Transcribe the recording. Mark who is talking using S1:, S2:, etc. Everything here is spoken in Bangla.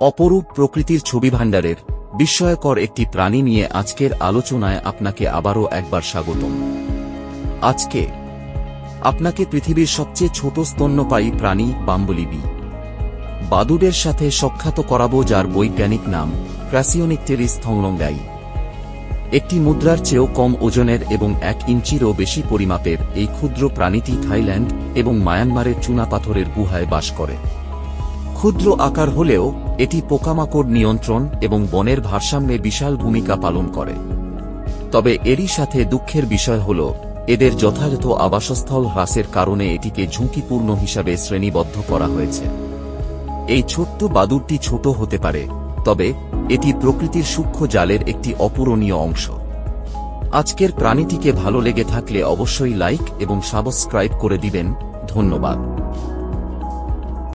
S1: অপরূপ প্রকৃতির ছবি ভাণ্ডারের বিস্ময়কর একটি প্রাণী নিয়ে আজকের আলোচনায় আপনাকে আবারও একবার স্বাগতম। আজকে আপনাকে পৃথিবীর সবচেয়ে ছোট স্তন্যপায়ী প্রাণী বাম্বলিবি বাদুড়ের সাথে সাক্ষাৎ করাবো, যার বৈজ্ঞানিক নাম ক্রাসিওনিকটেরিস থংলংগাই। একটি মুদ্রার চেয়েও কম ওজনের এবং 1 ইঞ্চিরও বেশি পরিমাপের এই ক্ষুদ্র প্রাণীটি থাইল্যান্ড এবং মায়ানমারের চুনাপাথরের গুহায় বাস করে। ক্ষুদ্র আকার হলেও এটি পোকামাকড় নিয়ন্ত্রণ এবং বনের ভারসাম্যে বিশাল ভূমিকা পালন করে। তবে এরই সাথে দুঃখের বিষয় হল, এদের যথাযথ আবাসস্থল হ্রাসের কারণে এটিকে ঝুঁকিপূর্ণ হিসাবে শ্রেণীবদ্ধ করা হয়েছে। এই ছোট্ট বাদুড়টি ছোট হতে পারে, তবে এটি প্রকৃতির সূক্ষ্ম জালের একটি অপূরণীয় অংশ। আজকের প্রাণীটিকে ভালো লেগে থাকলে অবশ্যই লাইক এবং সাবস্ক্রাইব করে দিবেন। ধন্যবাদ।